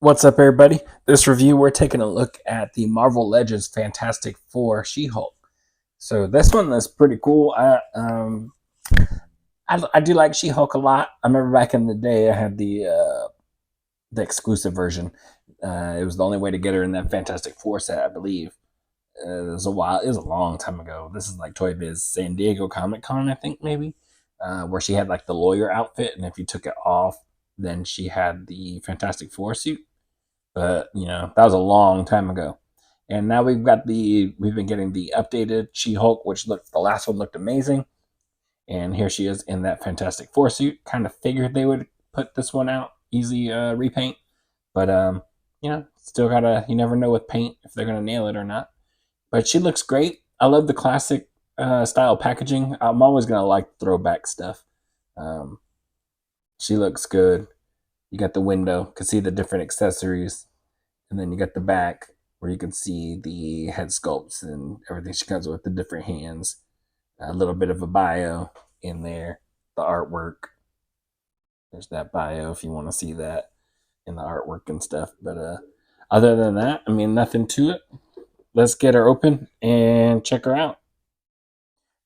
What's up, everybody? This review, we're taking a look at the Marvel Legends Fantastic Four She-Hulk. So this one is pretty cool. I do like She-Hulk a lot. I remember back in the day, I had the exclusive version. It was the only way to get her in that Fantastic Four set, I believe. It was a while. It was a long time ago. This is like Toy Biz San Diego Comic Con, I think maybe, where she had like the lawyer outfit, and if you took it off, then she had the Fantastic Four suit. But that was a long time ago. And now we've been getting the updated She-Hulk, which looked the last one looked amazing. And here she is in that Fantastic Four suit. Kind of figured they would put this one out easy repaint, but still gotta, you never know with paint if they're gonna nail it or not. But she looks great. I love the classic style packaging. I'm always gonna like throwback stuff. Um, she looks good. You got the window, can see the different accessories, and then you got the back where you can see the head sculpts and everything she comes with, the different hands, a little bit of a bio in there, the artwork. There's that bio if you want to see that in the artwork and stuff. But other than that, I mean, nothing to it. Let's get her open and check her out.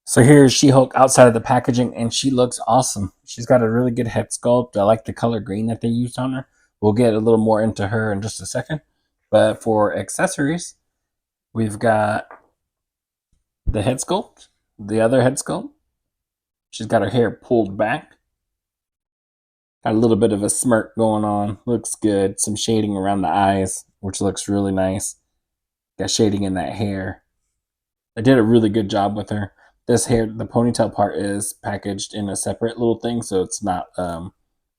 So here's She-Hulk outside of the packaging, and she looks awesome. She's got a really good head sculpt. I like the color green that they used on her. We'll get a little more into her in just a second. But for accessories, we've got the head sculpt, the other head sculpt. She's got her hair pulled back. Got a little bit of a smirk going on. Looks good. Some shading around the eyes, which looks really nice. Got shading in that hair. They did a really good job with her. This hair, the ponytail part is packaged in a separate little thing, so it's not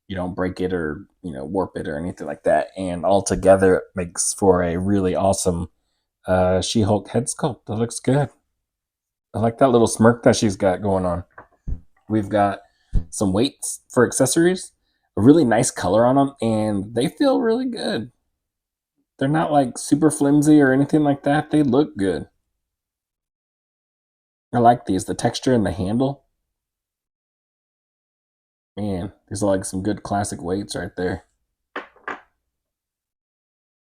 you don't break it or warp it or anything like that. And all together, it makes for a really awesome She-Hulk head sculpt. That looks good. I like that little smirk that she's got going on. We've got some weights for accessories, a really nice color on them, and they feel really good. They're not like super flimsy or anything like that. They look good. I like these. The texture and the handle. Man, these are like some good classic weights right there.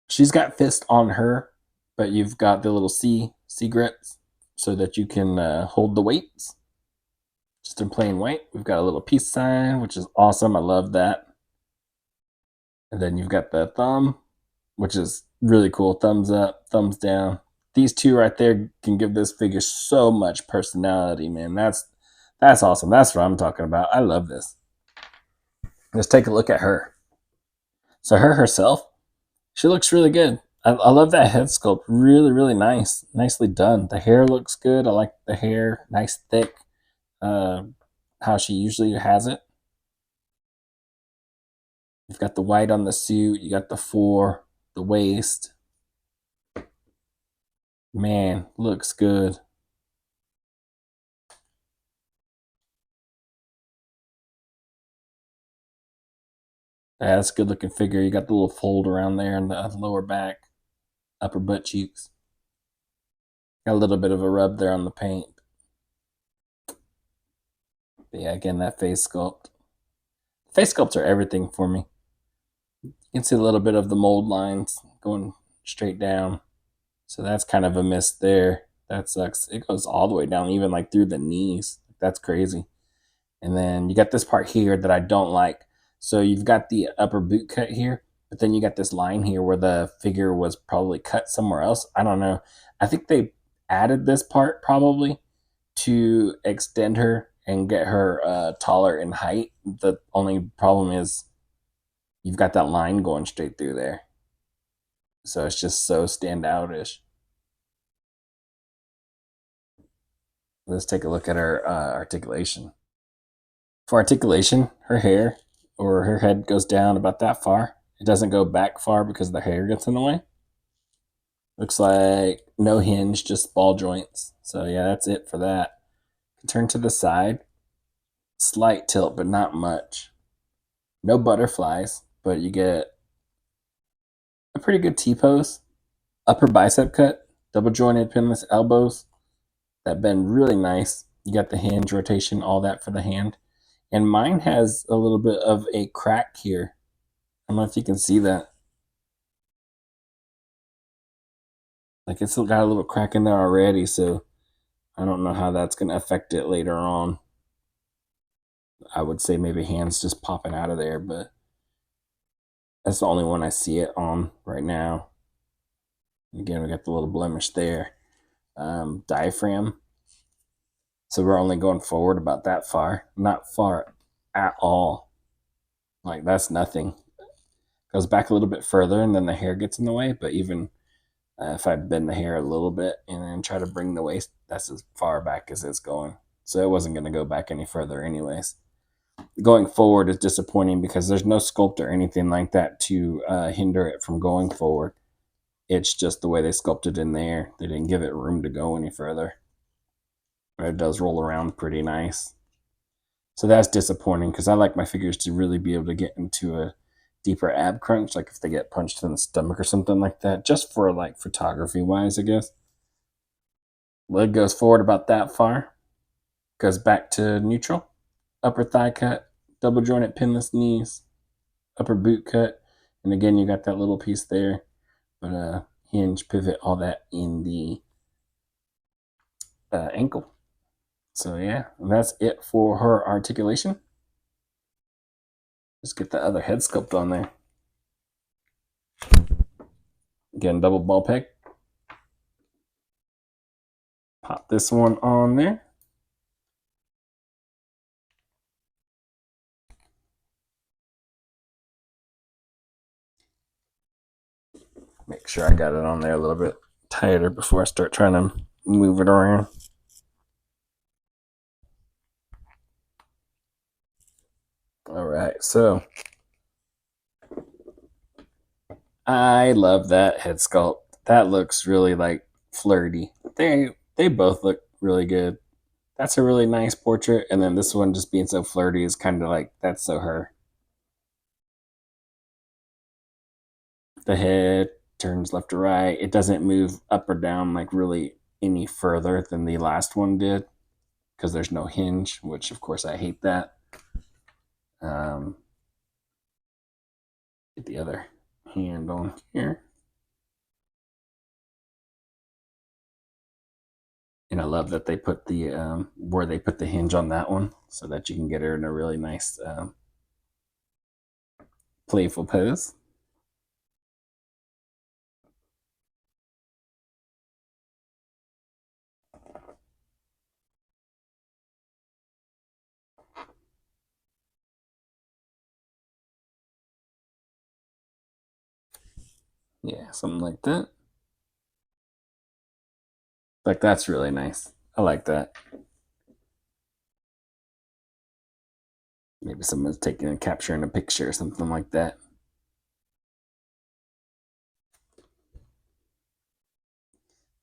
She's got fist on her, but you've got the little C grips so that you can hold the weights. Just in plain white. We've got a little peace sign, which is awesome. I love that. And then you've got the thumb, which is really cool. Thumbs up, thumbs down. These two right there can give this figure so much personality, man. That's awesome. That's what I'm talking about. I love this. Let's take a look at her. So her herself, she looks really good. I love that head sculpt. Really, really nice. Nicely done. The hair looks good. I like the hair. Nice, thick. Uh, how she usually has it. You've got the white on the suit. You got the four, the waist. Man, looks good. Yeah, that's a good looking figure. You got the little fold around there in the lower back, upper butt cheeks. Got a little bit of a rub there on the paint. But yeah, again, that face sculpt. Face sculpts are everything for me. You can see a little bit of the mold lines going straight down. So that's kind of a miss there. That sucks. It goes all the way down, even like through the knees. That's crazy. And then you got this part here that I don't like. So you've got the upper boot cut here, but then you got this line here where the figure was probably cut somewhere else. I don't know. I think they added this part probably to extend her and get her taller in height. The only problem is you've got that line going straight through there. So it's just so standoutish. Let's take a look at her articulation. For articulation, her hair or her head goes down about that far. It doesn't go back far because the hair gets in the way. Looks like no hinge, just ball joints. So yeah, that's it for that. Turn to the side. Slight tilt, but not much. No butterflies, but you get a pretty good T-pose. Upper bicep cut, double jointed pinless elbows that bend really nice. You got the hinge rotation, all that for the hand. And mine has a little bit of a crack here. I don't know if you can see that. Like it's got a little crack in there already, so I don't know how that's going to affect it later on. I would say maybe hands just popping out of there, but that's the only one I see it on right now. Again, we got the little blemish there. Diaphragm. So we're only going forward about that far. Not far at all. Like that's nothing. Goes back a little bit further and then the hair gets in the way, but even if I bend the hair a little bit and then try to bring the waist, that's as far back as it's going. So it wasn't going to go back any further anyways. Going forward is disappointing because there's no sculpt or anything like that to hinder it from going forward. It's just the way they sculpted in there. They didn't give it room to go any further. But it does roll around pretty nice. So that's disappointing because I like my figures to really be able to get into a deeper ab crunch, like if they get punched in the stomach or something like that, just for like photography wise, I guess. Leg goes forward about that far, goes back to neutral, upper thigh cut, double jointed pinless knees, upper boot cut, and again you got that little piece there, but hinge, pivot, all that in the ankle. So yeah, that's it for her articulation. Let's get the other head sculpt on there. Again, double ball peg. Pop this one on there. Make sure I got it on there a little bit tighter before I start trying to move it around. All right, so I love that head sculpt. That looks really like flirty. They both look really good. That's a really nice portrait, and then this one just being so flirty is kind of like that's so her. The head turns left to right. It doesn't move up or down like really any further than the last one did because there's no hinge, which of course I hate that. Get the other hand on here. And I love that they put the where they put the hinge on that one so that you can get her in a really nice playful pose. Yeah, something like that. Like that's really nice. I like that. Maybe someone's taking and capturing a picture or something like that.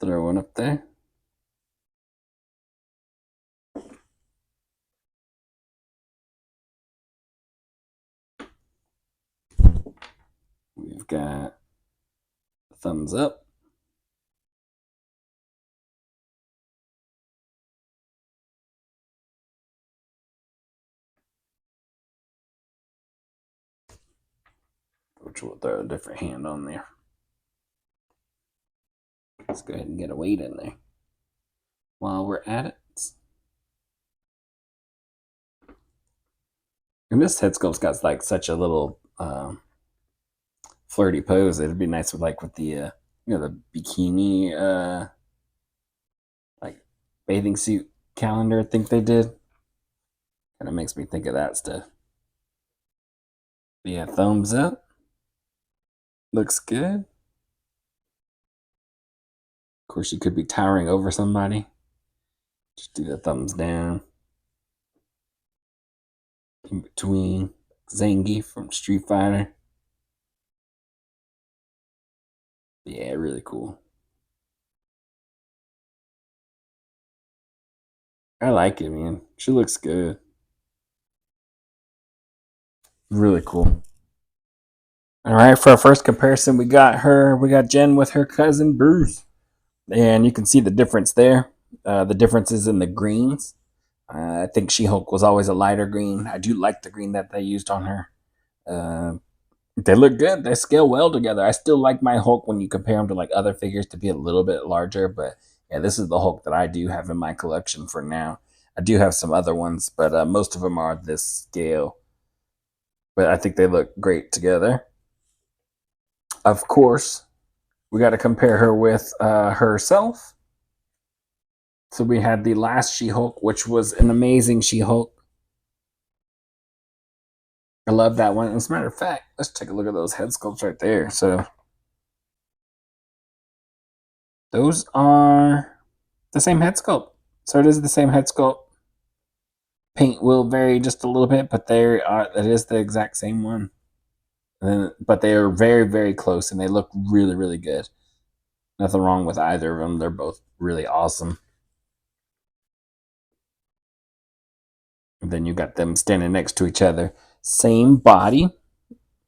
Throw one up there. We've got thumbs up. Which will throw a different hand on there. Let's go ahead and get a weight in there. While we're at it. And this head sculpt's got like such a little flirty pose. It'd be nice with like with the the bikini like bathing suit calendar I think they did. Kind of makes me think of that stuff. But yeah, thumbs up. Looks good. Of course, you could be towering over somebody. Just do the thumbs down. In between Zangief from Street Fighter. Yeah, really cool. I like it, man. She looks good. Really cool. All right, for our first comparison, we got Jen with her cousin Bruce. And you can see the difference there. The difference is in the greens. I think She Hulk was always a lighter green. I do like the green that they used on her. They look good. They scale well together. I still like my Hulk when you compare them to like other figures to be a little bit larger, but yeah, this is the Hulk that I do have in my collection for now. I do have some other ones, but most of them are this scale. But I think they look great together. Of course, we got to compare her with herself. So we had the last She Hulk, which was an amazing She Hulk. I love that one. As a matter of fact, let's take a look at those head sculpts right there. So those are the same head sculpt. So it is the same head sculpt. Paint will vary just a little bit, but there are that is the exact same one. But they are very, very close, and they look really, really good. Nothing wrong with either of them. They're both really awesome. And then you got them standing next to each other. Same body,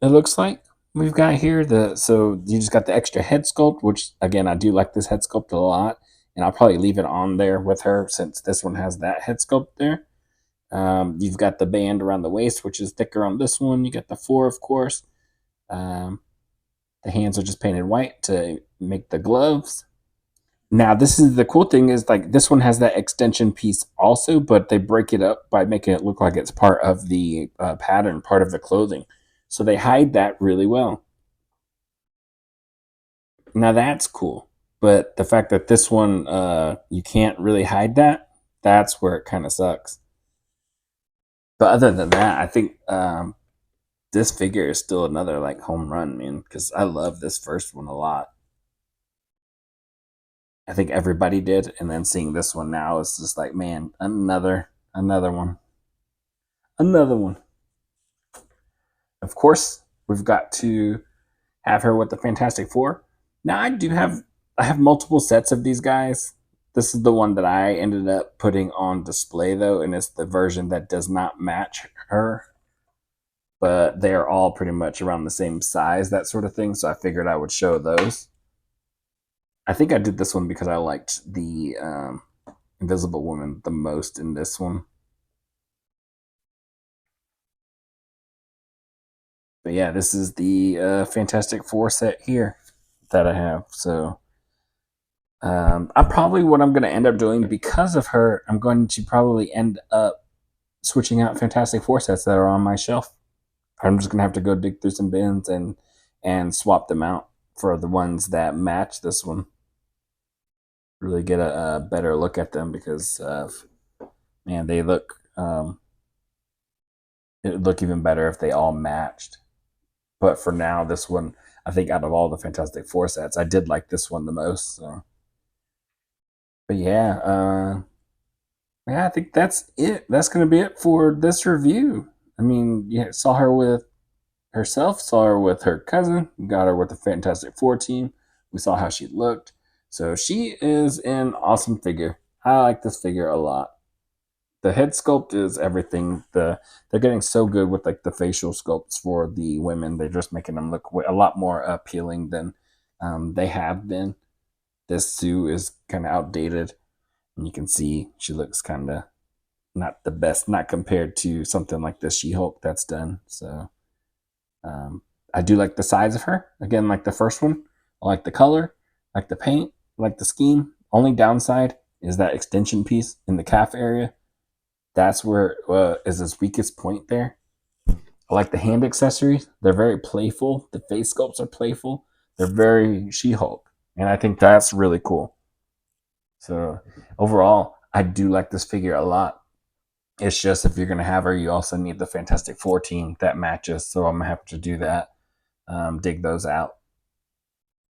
it looks like we've got here. So you just got the extra head sculpt, which again I do like this head sculpt a lot, and I'll probably leave it on there with her since this one has that head sculpt there. You've got the band around the waist, which is thicker on this one. You got the 4, of course. Um, the hands are just painted white to make the gloves. Now, this is the cool thing is like this one has that extension piece also, but they break it up by making it look like it's part of the pattern, part of the clothing. So they hide that really well. Now that's cool, but the fact that this one you can't really hide that, that's where it kind of sucks. But other than that, I think this figure is still another like home run, man, because I love this first one a lot. I think everybody did, and then seeing this one now is just like, man, another one, another one. Of course, we've got to have her with the Fantastic Four. Now I have multiple sets of these guys. This is the one that I ended up putting on display though, and it's the version that does not match her, but they are all pretty much around the same size, that sort of thing. So I figured I would show those. I think I did this one because I liked the Invisible Woman the most in this one. But yeah, this is the Fantastic Four set here that I have. So I probably what I'm going to end up doing because of her, I'm going to probably end up switching out Fantastic Four sets that are on my shelf. I'm just going to have to go dig through some bins and swap them out for the ones that match this one. Really get a better look at them because man, they look it would look even better if they all matched. But for now, this one, I think out of all the Fantastic Four sets, I did like this one the most. So, but yeah, I think that's it. That's going to be it for this review. I mean, you saw her with herself, saw her with her cousin, got her with the Fantastic Four team. We saw how she looked. So she is an awesome figure. I like this figure a lot. The head sculpt is everything. They're getting so good with like the facial sculpts for the women. They're just making them look a lot more appealing than they have been. This Sue is kind of outdated, and you can see she looks kind of not the best, not compared to something like the She Hulk that's done. So I do like the size of her. Again, like the first one, I like the color, I like the paint, I like the scheme. Only downside is that extension piece in the calf area. That's where is his weakest point there. I like the hand accessories. They're very playful. The face sculpts are playful. They're very She Hulk. And I think that's really cool. So overall, I do like this figure a lot. It's just if you're going to have her, you also need the Fantastic Four team that matches. So I'm going to have to do that, dig those out.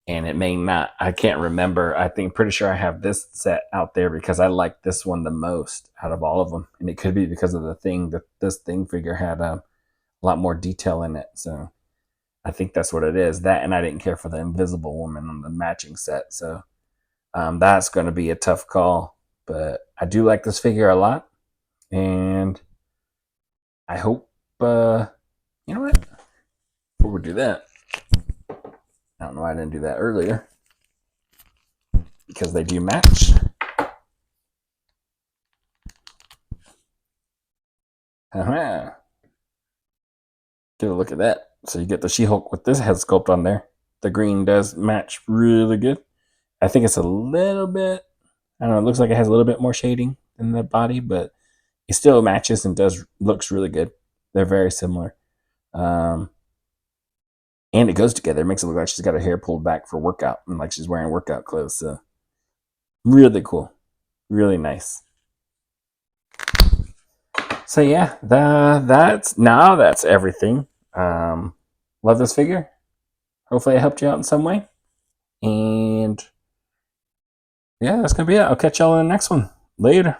And it may not, I can't remember. I think pretty sure I have this set out there because I like this one the most out of all of them. And it could be because of the thing that this thing figure had a lot more detail in it. So I think that's what it is. That, and I didn't care for the Invisible Woman on the matching set. So that's going to be a tough call. But I do like this figure a lot. And I hope, you know what? Before we do that, I don't know why I didn't do that earlier. Because they do match. Get a look at that. So you get the She-Hulk with this head sculpt on there. The green does match really good. I think it's a little bit, I don't know, it looks like it has a little bit more shading in the body, but it still matches and looks really good. They're very similar. And it goes together. It makes it look like she's got her hair pulled back for workout and like she's wearing workout clothes. So really cool. Really nice. So yeah, that's everything. Love this figure. Hopefully I helped you out in some way. And yeah, that's gonna be it. I'll catch y'all in the next one. Later.